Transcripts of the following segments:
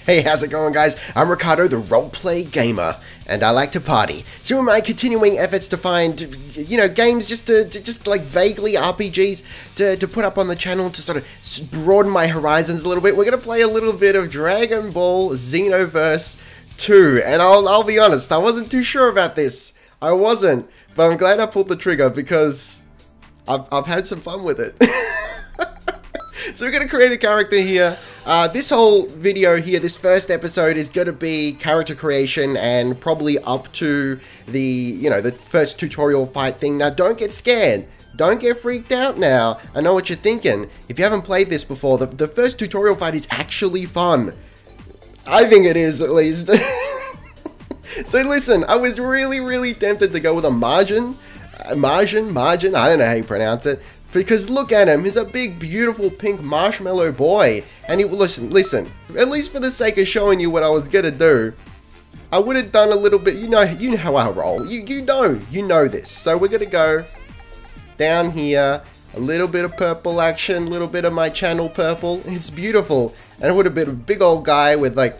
Hey, how's it going, guys? I'm Ricardo, the roleplay gamer, and I like to party. So in my continuing efforts to find, games just like vaguely RPGs to put up on the channel to sort of broaden my horizons a little bit, we're gonna play a little bit of Dragon Ball Xenoverse 2. And I'll be honest, I wasn't too sure about this. I wasn't, but I'm glad I pulled the trigger because I've had some fun with it. So we're going to create a character here. This whole video here, this first episode, is going to be character creation and probably up to the first tutorial fight thing. Now, don't get scared. Don't get freaked out now. I know what you're thinking. If you haven't played this before, the first tutorial fight is actually fun. I think it is, at least. So listen, I was really tempted to go with a margin, I don't know how you pronounce it. Because look at him, he's a big, beautiful pink marshmallow boy. And he, listen, at least for the sake of showing you what I was gonna do, I would have done a little bit, you know how I roll. You know this. So we're gonna go down here, a little bit of purple action, a little bit of my channel purple. It's beautiful. And it would have been a big old guy with like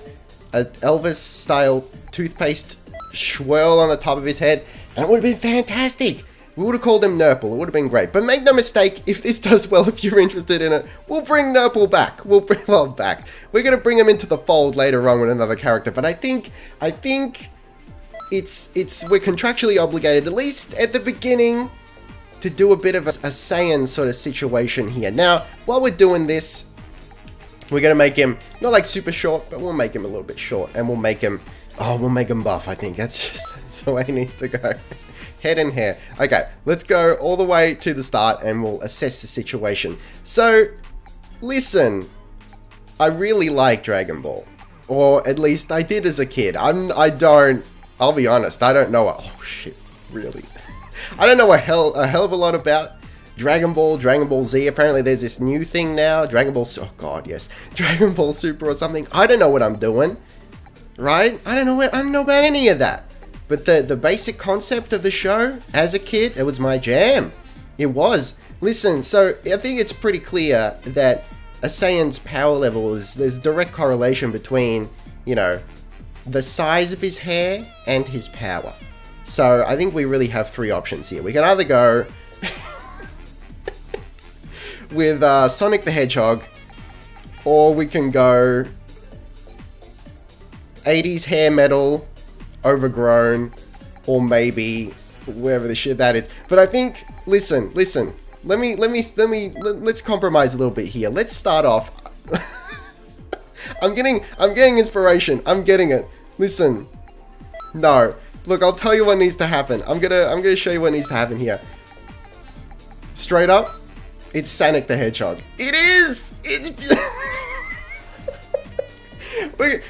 an Elvis style toothpaste swirl on the top of his head. And it would have been fantastic. We would have called him Nurple, it would have been great. But make no mistake, if this does well, if you're interested in it, we'll bring Nurple back. We'll bring him back. We're going to bring him into the fold later on with another character. But I think we're contractually obligated, at least at the beginning, to do a bit of a Saiyan sort of situation here. Now, while we're doing this, we're going to make him, not like super short, but we'll make him a little bit short. And we'll make him buff, I think. That's the way he needs to go. Head and hair. Okay, let's go all the way to the start and we'll assess the situation. So, listen, I really like Dragon Ball. Or at least I did as a kid. I'll be honest, I don't know oh shit, really. I don't know a hell of a lot about Dragon Ball Z. Apparently there's this new thing now, Dragon Ball, oh god, yes. Dragon Ball Super or something. I don't know what I'm doing, right? I don't know about any of that. But the basic concept of the show, as a kid, it was my jam. It was. Listen, so I think it's pretty clear that a Saiyan's power level there's direct correlation between, the size of his hair and his power. So I think we really have three options here. We can either go with Sonic the Hedgehog, or we can go 80s hair metal, overgrown, or maybe wherever the shit that is. But I think, listen, let's compromise a little bit here. Let's start off. I'm getting inspiration. I'm getting it. Listen. No. Look, I'll tell you what needs to happen. I'm gonna show you what needs to happen here. Straight up, it's Sanic the Hedgehog. It is! It's we're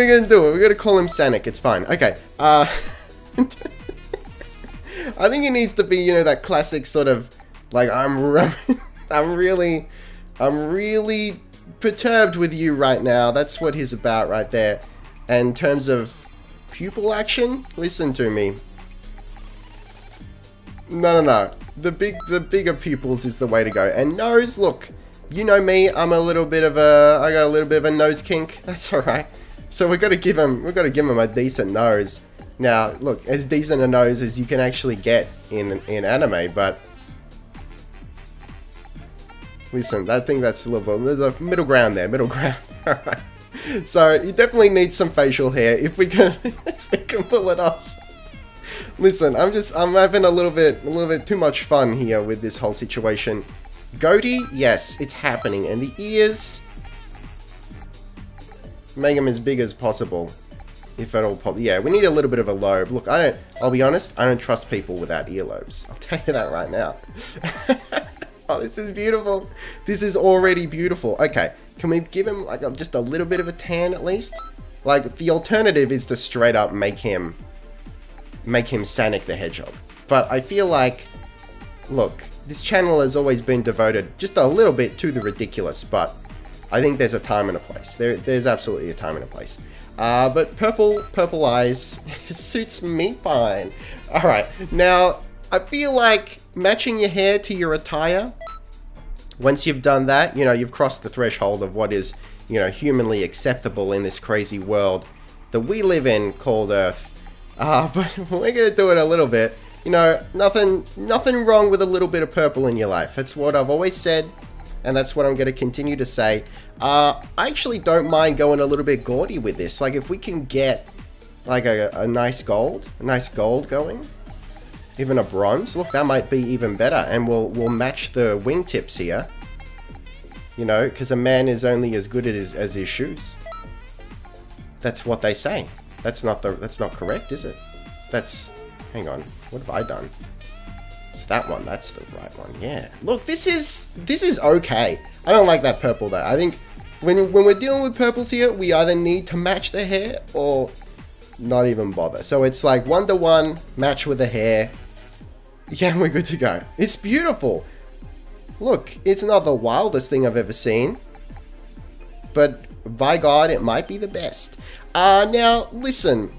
gonna do it. We're gonna call him Sanic. It's fine. Okay. I think he needs to be, that classic sort of like I'm really perturbed with you right now. That's what he's about right there. And in terms of pupil action, listen to me. No. The bigger pupils is the way to go. And nose, look. You know me, I got a little bit of a nose kink. That's alright. So we gotta give him a decent nose. Now, look, as decent a nose as you can actually get in anime, but listen, I think that's a little bit, there's a middle ground there, alright. So you definitely need some facial hair if we can pull it off. Listen, I'm having a little bit too much fun here with this whole situation. Goatee, yes, it's happening, and the ears, make them as big as possible, if at all possible. Yeah, we need a little bit of a lobe. Look, I'll be honest, I don't trust people without earlobes. I'll tell you that right now. Oh, this is beautiful. This is already beautiful. Okay, can we give him like just a little bit of a tan at least? Like, the alternative is to straight up make him Sanic the Hedgehog. But I feel like, look, this channel has always been devoted just a little bit to the ridiculous, but I think there's a time and a place. There's absolutely a time and a place. But purple eyes, it suits me fine. Alright, now, I feel like matching your hair to your attire, once you've done that, you've crossed the threshold of what is you know, humanly acceptable in this crazy world that we live in called Earth. But we're gonna do it a little bit. You know, nothing wrong with a little bit of purple in your life. That's what I've always said, and that's what I'm gonna continue to say. I actually don't mind going a little bit gaudy with this. Like, if we can get like a nice gold going, even a bronze, look, that might be even better, and we'll match the wingtips here. You know, because a man is only as good as his shoes. That's what they say. That's not correct, is it? Hang on, what have I done? It's that one, that's the right one, yeah. Look, this is okay. I don't like that purple though. I think when we're dealing with purples here, we either need to match the hair or not even bother. So it's like 1-to-1, match with the hair. Yeah, we're good to go. It's beautiful. Look, it's not the wildest thing I've ever seen, but by God, it might be the best. Now, listen.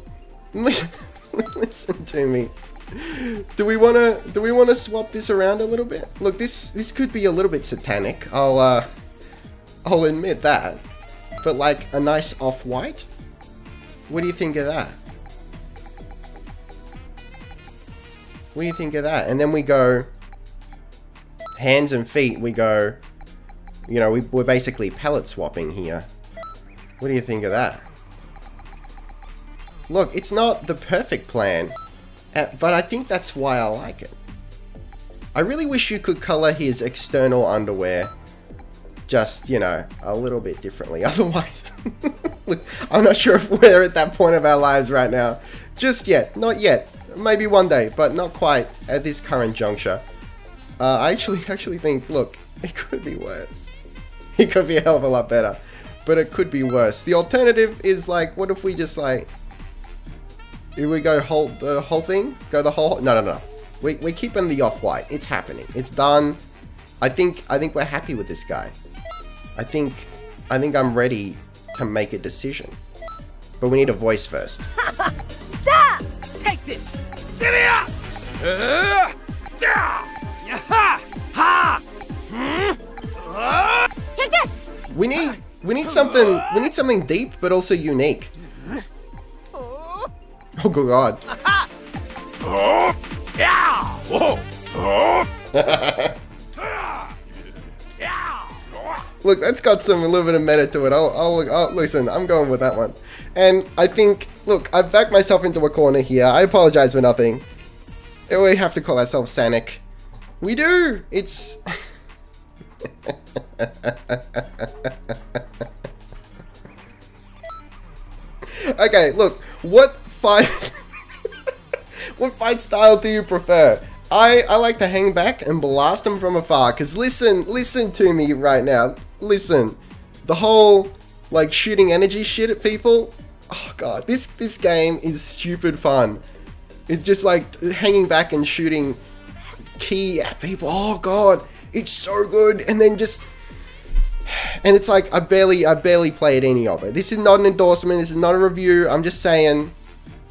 Listen to me. Do we wanna swap this around a little bit? Look, this could be a little bit satanic. I'll admit that. But like a nice off-white? What do you think of that? What do you think of that? And then we go hands and feet. We go, you know, we're basically palette swapping here. What do you think of that? Look, it's not the perfect plan, but I think that's why I like it. I really wish you could color his external underwear just, you know, a little bit differently. Otherwise, look, I'm not sure if we're at that point of our lives right now. Just yet. Not yet. Maybe one day, but not quite at this current juncture. I actually think, look, it could be worse. It could be a hell of a lot better, but it could be worse. The alternative is like, what if we just like, here we go, the whole thing? Go the whole... No. We're keeping the off-white. It's happening. It's done. I think we're happy with this guy. I think I'm ready to make a decision. But we need a voice first. Take this! Take this! We need something deep but also unique. Oh good God. Look, that's got a little bit of meta to it. I'll listen, I'm going with that one. And I think, look, I've backed myself into a corner here. I apologize for nothing. We have to call ourselves Sanic. We do! It's... Okay, look, what fight... what fight style do you prefer? I like to hang back and blast them from afar, because listen to me right now. Listen. The whole, like, shooting energy shit at people. Oh god, this game is stupid fun. It's just like hanging back and shooting ki at people. Oh god, it's so good. And then just... And it's like, I barely played any of it. This is not an endorsement, this is not a review. I'm just saying,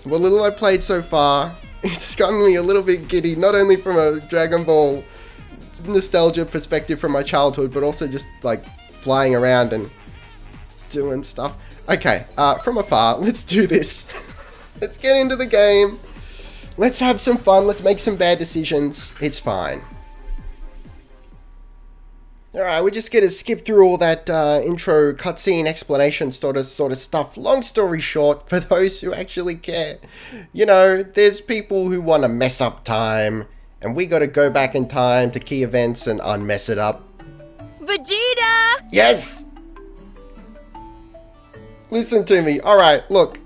what little I played so far, it's gotten me a little bit giddy, not only from a Dragon Ball nostalgia perspective from my childhood, but also just like flying around and doing stuff. Okay, from afar, let's do this. Let's get into the game. Let's have some fun, let's make some bad decisions. It's fine. Alright, we're just gonna skip through all that intro cutscene explanation sort of stuff. Long story short, for those who actually care, you know, there's people who want to mess up time, and we gotta go back in time to key events and unmess it up. Vegeta! Yes! Listen to me. Alright, look.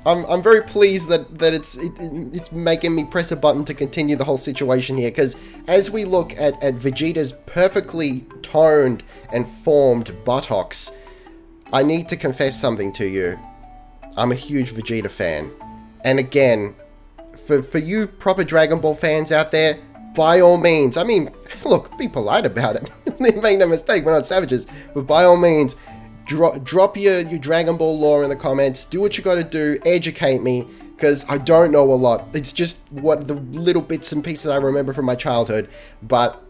I'm very pleased that it's making me press a button to continue the whole situation here, because as we look at Vegeta's perfectly toned and formed buttocks, I need to confess something to you. I'm a huge Vegeta fan. And again, for you proper Dragon Ball fans out there, by all means, I mean, look, be polite about it. Make no mistake, we're not savages, but by all means, drop your Dragon Ball lore in the comments. Do what you gotta do. Educate me, because I don't know a lot. It's just what the little bits and pieces I remember from my childhood. But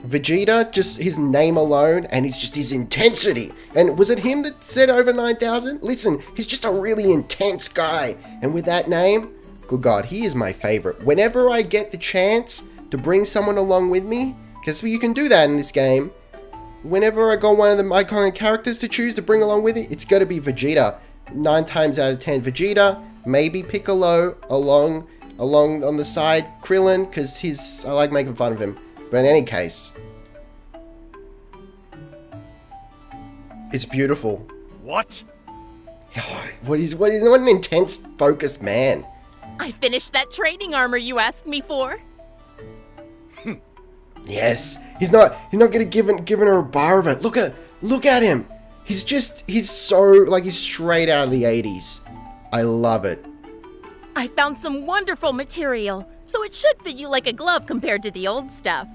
Vegeta, just his name alone, and it's just his intensity. And was it him that said over 9,000? Listen, he's just a really intense guy. And with that name, good God, he is my favorite. Whenever I get the chance to bring someone along with me, because you can do that in this game, whenever I got one of the iconic characters to choose to bring along with it, it's got to be Vegeta. 9 times out of 10 Vegeta, maybe Piccolo along on the side, Krillin, because I like making fun of him. But in any case, it's beautiful. What? What an intense, focused man. I finished that training armor you asked me for. Yes, he's not gonna give her a bar of it. Look at him. He's so like he's straight out of the 80s. I love it. I found some wonderful material, so it should fit you like a glove compared to the old stuff.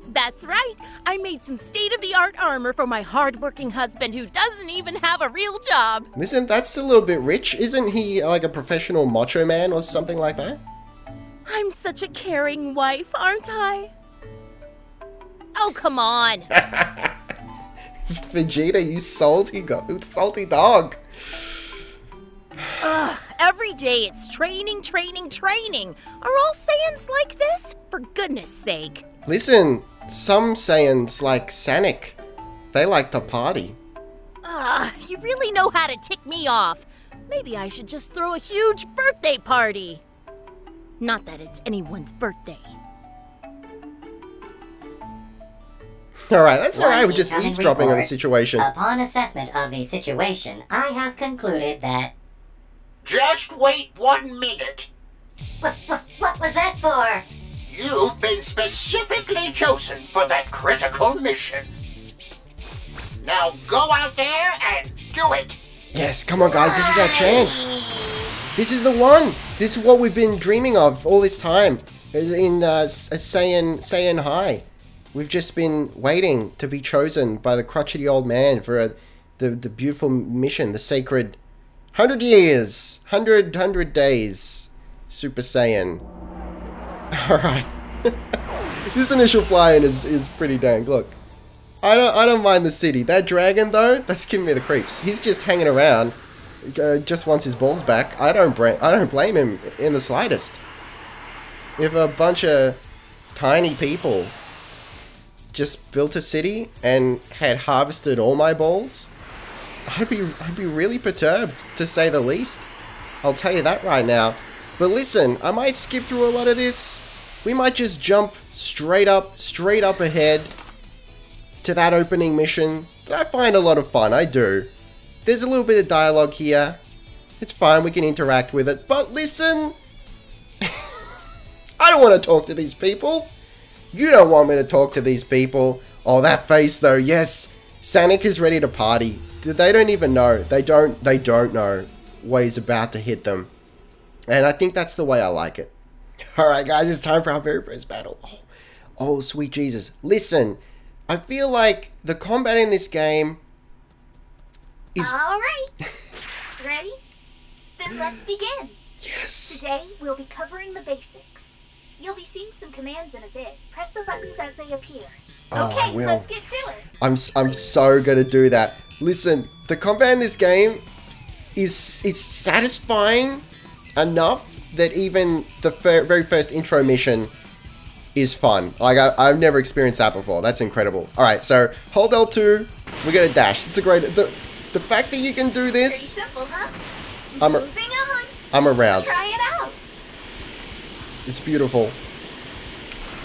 That's right, I made some state-of-the-art armor for my hard-working husband who doesn't even have a real job. Listen, that's a little bit rich. Isn't he like a professional macho man or something like that? I'm such a caring wife, aren't I? Oh, come on. Vegeta, you salty dog. Ugh, every day it's training, training, training. Are all Saiyans like this? For goodness sake. Listen, some Saiyans like Sanic. They like to party. You really know how to tick me off. Maybe I should just throw a huge birthday party. Not that it's anyone's birthday. Alright, that's alright, we're just eavesdropping on the situation. Upon assessment of the situation, I have concluded that... Just wait 1 minute. What was that for? You've been specifically chosen for that critical mission. Now go out there and do it. Yes, come on guys, this is our chance. This is the one. This is what we've been dreaming of all this time. In Saiyan High. We've just been waiting to be chosen by the crotchety old man for the beautiful mission, the sacred 100 years, 100 days, Super Saiyan. Alright. This initial fly-in is pretty dang. Look, I don't mind the city. That dragon though, that's giving me the creeps. He's just hanging around, just wants his balls back. I don't blame him in the slightest. If a bunch of tiny people just built a city and had harvested all my balls, I'd be really perturbed, to say the least. I'll tell you that right now. But listen, I might skip through a lot of this. We might just jump straight up ahead to that opening mission that I find a lot of fun. I do. There's a little bit of dialogue here. It's fine, we can interact with it. But listen, I don't want to talk to these people. You don't want me to talk to these people. Oh, that face though. Yes, Sanic is ready to party. They don't even know. They don't know what is about to hit them. And I think that's the way I like it. Alright guys, it's time for our very first battle. Oh, sweet Jesus. Listen, I feel like the combat in this game is... Alright. Ready? Then let's begin. Yes. Today, we'll be covering the basics. You'll be seeing some commands in a bit. Press the buttons as they appear. Okay, let's get to it. I'm so gonna do that. Listen, the combat in this game it's satisfying enough that even the very first intro mission is fun. Like I've never experienced that before. That's incredible. All right, so hold L2. We're gonna dash. It's a great the fact that you can do this. Pretty simple, huh? Moving on. I'm aroused. Try it out. It's beautiful.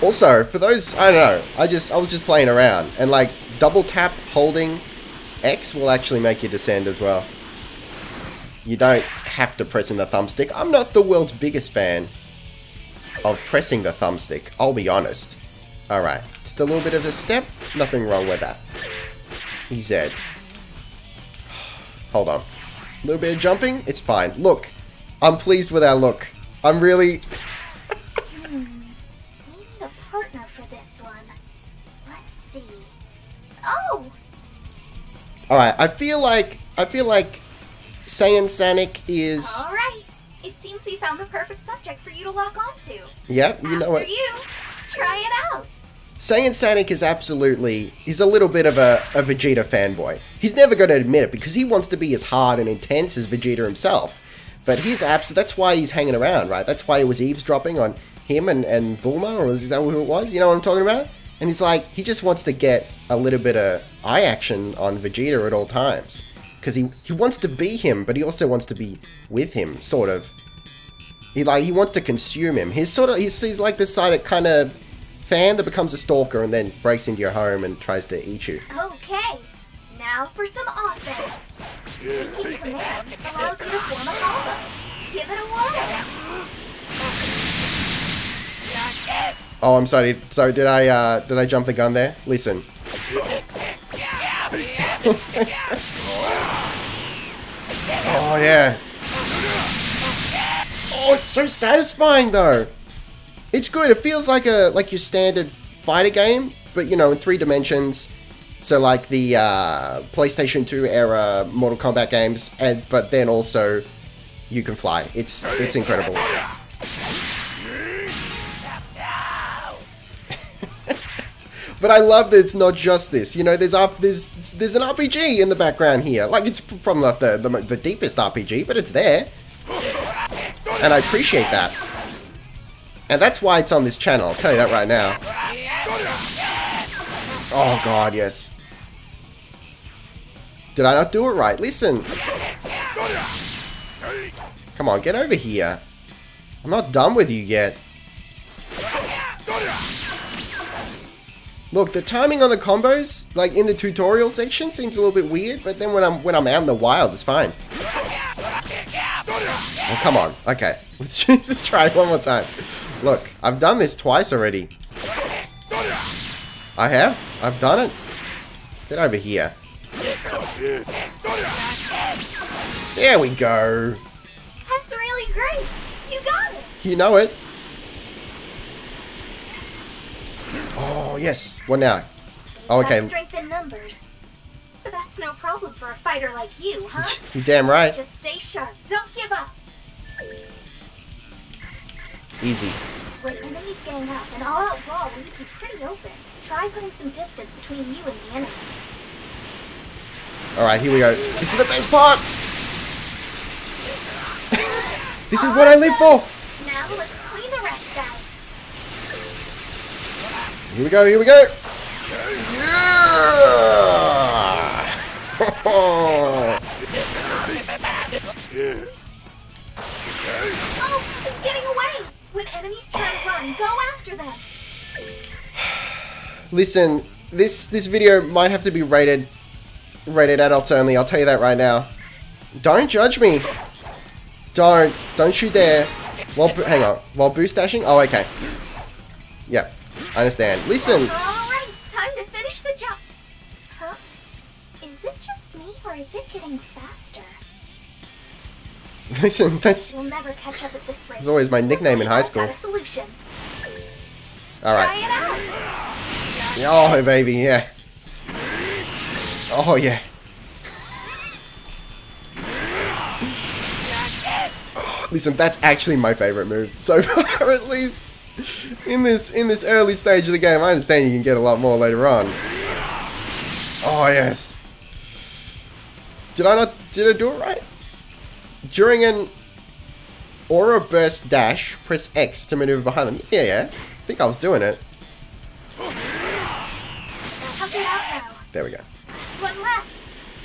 Also, for those, I don't know, I was just playing around, and like double tap holding X will actually make you descend as well. You don't have to press in the thumbstick. I'm not the world's biggest fan of pressing the thumbstick, I'll be honest. Alright, just a little bit of a step, nothing wrong with that. EZ. Hold on. A little bit of jumping, it's fine. Look, I'm pleased with our look. I'm really... We need a partner for this one. Let's see. Oh! Alright, I feel like Saiyan Sanic is... Alright, it seems we found the perfect subject for you to lock onto. Yep, you know it. After you, try it out. Saiyan Sanic is absolutely, he's a little bit of a Vegeta fanboy. He's never going to admit it because he wants to be as hard and intense as Vegeta himself. But he's that's why he's hanging around, right? That's why he was eavesdropping on him and Bulma, or is that who it was? You know what I'm talking about? And he's like, he just wants to get a little bit of eye action on Vegeta at all times. Because he wants to be him, but he also wants to be with him, sort of. He wants to consume him. He's like this side of kind of fan that becomes a stalker and then breaks into your home and tries to eat you. Okay, now for some offense. Thinking commands allows you to form a combo. Give it a whirl. Oh, I'm sorry. So did I jump the gun there? Listen. Oh yeah. Oh, it's so satisfying though. It's good. It feels like your standard fighter game, but you know, in 3 dimensions. So like the PlayStation 2 era Mortal Kombat games, but then also you can fly. It's incredible. But I love that it's not just this. You know, there's an RPG in the background here. Like, it's from not the deepest RPG, but it's there. And I appreciate that. And that's why it's on this channel, I'll tell you that right now. Oh god, yes. Did I not do it right? Listen. Come on, get over here. I'm not done with you yet. Look, the timing on the combos, like in the tutorial section, seems a little bit weird, but then when I'm out in the wild, it's fine. Oh, come on. Okay, let's just try it one more time. Look, I've done this twice already. I have? I've done it? Get over here. There we go. That's really great. You got it. You know it. Oh, yes. What now? Oh, okay. Strength in numbers. But that's no problem for a fighter like you, huh? You're damn right. Just stay sharp. Don't give up. Easy. When enemies gang up, an all-out brawl leaves you pretty open. Try putting some distance between you and the enemy. Alright, here we go. This is the best part! This is what I live for! Now let's clean the rest out. Here we go, here we go! Yeah! Oh, it's getting away! When enemies try to run, go after them! Listen, this video might have to be rated adults only, I'll tell you that right now. Don't judge me! Don't you dare. Hang on, while boost dashing? Oh, okay. Yep, I understand. Listen! Alright, time to finish the jump! Huh? Is it just me, or is it getting faster? Listen, You'll never catch up at this rate. That's always my nickname in high school. Got a solution. Alright. Try it out! Oh, baby, yeah. Oh, yeah. Oh, listen, that's actually my favorite move so far, at least. In this early stage of the game, I understand you can get a lot more later on. Oh, yes. Did I do it right? During an aura burst dash, press X to maneuver behind them. Yeah. I think I was doing it. Tough it out now. There we go. Last one left.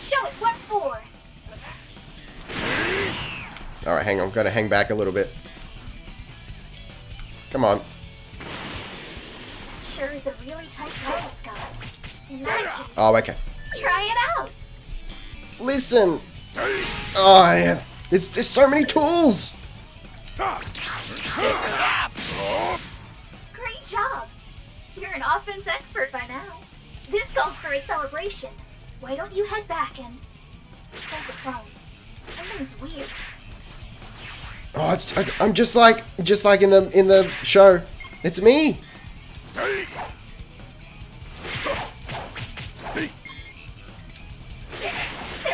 Show it what for. Alright, hang on. Gotta hang back a little bit. Come on. Sure is a really tight pilot, Scott. In that case, Oh, okay. try it out. Listen. Oh, yeah. There's so many tools. Great job. You're an offense expert by now. This calls for a celebration. Why don't you head back and hold the phone? Something's weird. Oh, I'm just like in the show. It's me. There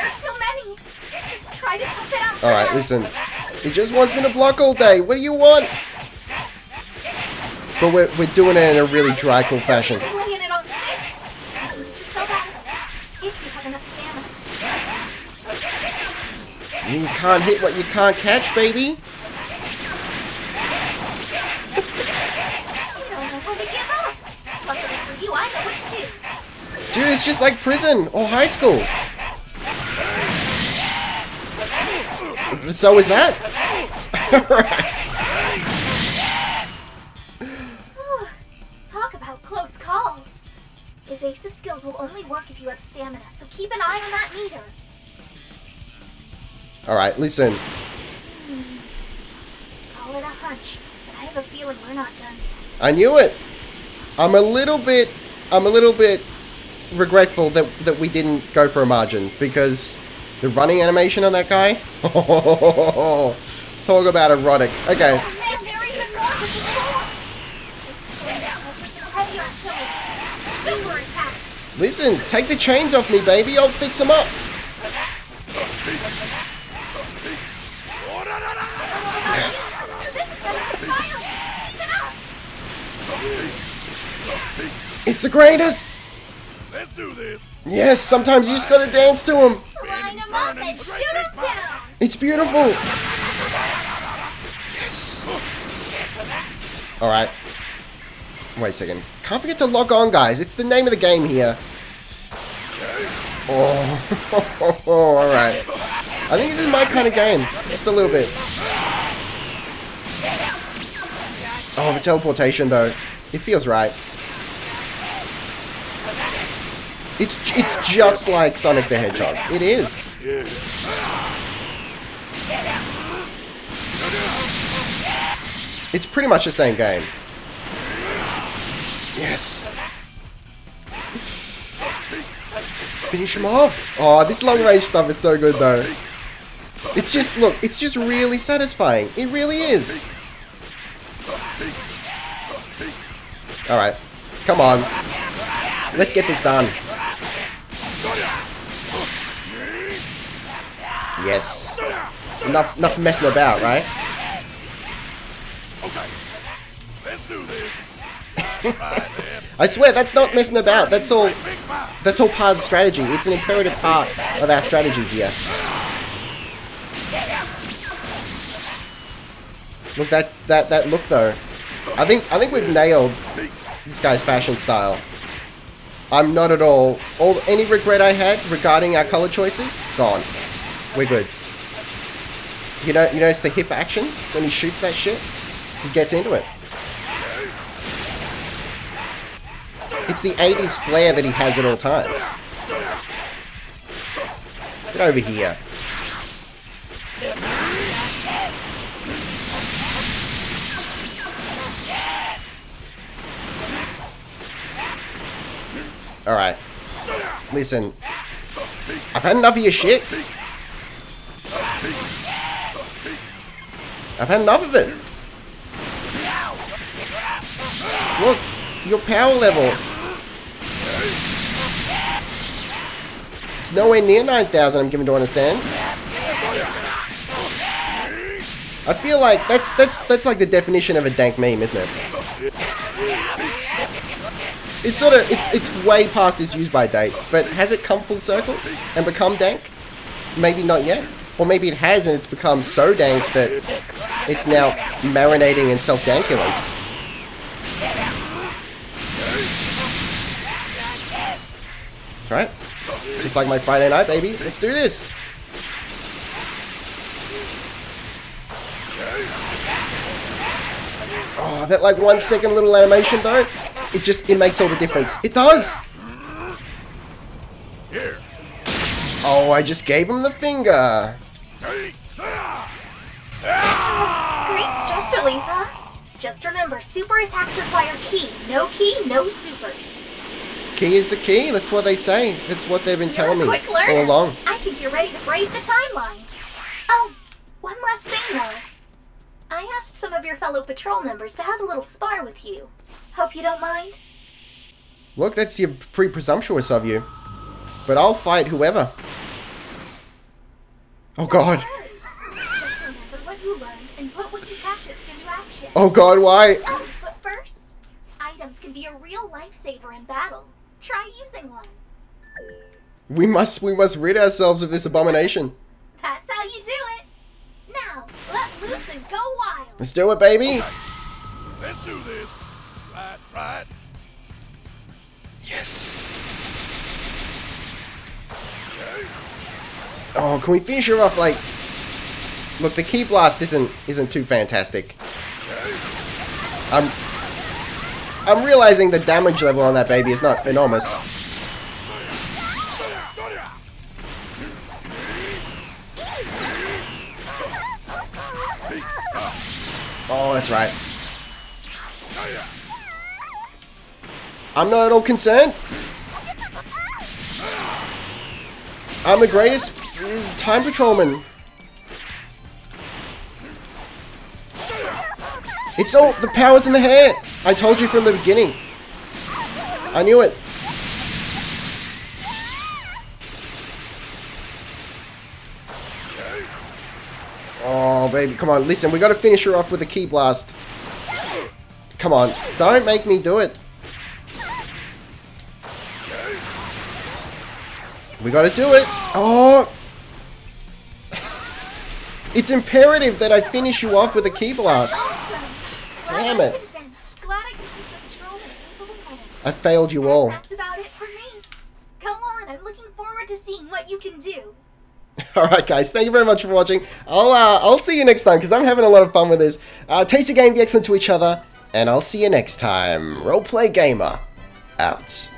are too many. Just try to tough it out. All right, listen. He just wants me to block all day. What do you want? But we're doing it in a really dry, cool fashion. Laying it on thick. Get yourself out of it, if you have enough stamina. You can't hit what you can't catch, baby. You don't know when to give up. Luckily for you, I know what to do. Dude, it's just like prison or high school. So is that. Talk about close calls. Evasive skills will only work if you have stamina, so keep an eye on that meter. Alright, listen. Call it a hunch, but I have a feeling we're not done yet. I knew it. I'm a little bit regretful that we didn't go for a margin, because the running animation on that guy. Talk about erotic. Okay. Oh man, they're even more than before. This is going to offer some heavy artillery. Super attacks. Listen, take the chains off me, baby. I'll fix them up. Yes. This is better than fire. Keep it up. It's the greatest. Let's do this. Yes, sometimes you just gotta dance to him. Line them up and shoot them down. It's beautiful. Yes. Alright. Wait a second. Can't forget to log on, guys. It's the name of the game here. Oh. Alright. I think this is my kind of game. Just a little bit. Oh, the teleportation, though. It feels right. It's just like Sonic the Hedgehog. It is. It's pretty much the same game. Yes. Finish him off. Oh, this long range stuff is so good though. It's just, look, it's just really satisfying. It really is. Alright. Come on. Let's get this done. Yes. Enough messing about, right? Okay. Let's do this. I swear, that's not messing about. That's all part of the strategy. It's an imperative part of our strategy here. Look, that look though. I think we've nailed this guy's fashion style. I'm not at all any regret I had regarding our color choices, gone. We're good. You notice the hip action when he shoots that shit? He gets into it. It's the 80s flair that he has at all times. Get over here. Alright. Listen. I've had enough of your shit. I've had enough of it. Look, your power level. It's nowhere near 9,000, I'm given to understand. I feel like that's like the definition of a dank meme, isn't it? It's sort of it's way past its use-by date, but has it come full circle and become dank? Maybe not yet. Or maybe it has and it's become so dank that it's now marinating in self-dankulence. That's right. Just like my Friday night, baby. Let's do this. Oh, that like 1 second little animation though, it makes all the difference. It does! Oh, I just gave him the finger. Great stress relief, huh? Just remember, super attacks require key. No key, no supers. Key is the key. That's what they say. That's what they've been telling me all along. I think you're ready to brave the timelines. Oh, one last thing though. I asked some of your fellow patrol members to have a little spar with you. Hope you don't mind? Look, that's pretty presumptuous of you. But I'll fight whoever. Oh god. Just remember what you learned and put what you practiced into action. Oh god, why? Oh, but first, items can be a real lifesaver in battle. Try using one. We must rid ourselves of this abomination. That's how you do it. Now, let loose and go wild. Let's do it, baby. Let's do this. Right, right. Yes. Oh, can we finish her off like... Look, the Ki Blast isn't too fantastic. I'm realizing the damage level on that baby is not enormous. Oh, that's right. I'm not at all concerned. I'm the greatest time patrolman. It's all the power's in the hair. I told you from the beginning. I knew it. Oh, baby, come on. Listen, we got to finish her off with a Ki Blast. Come on. Don't make me do it. We got to do it. Oh. It's imperative that I finish you off with a Ki Blast. Damn it. Glad I could keep the patrol in capable hands. I failed you all. That's about it for me. Come on, I'm looking forward to seeing what you can do. Alright guys, thank you very much for watching. I'll see you next time because I'm having a lot of fun with this. Taste the game, be excellent to each other, and I'll see you next time. Roleplay Gamer, out.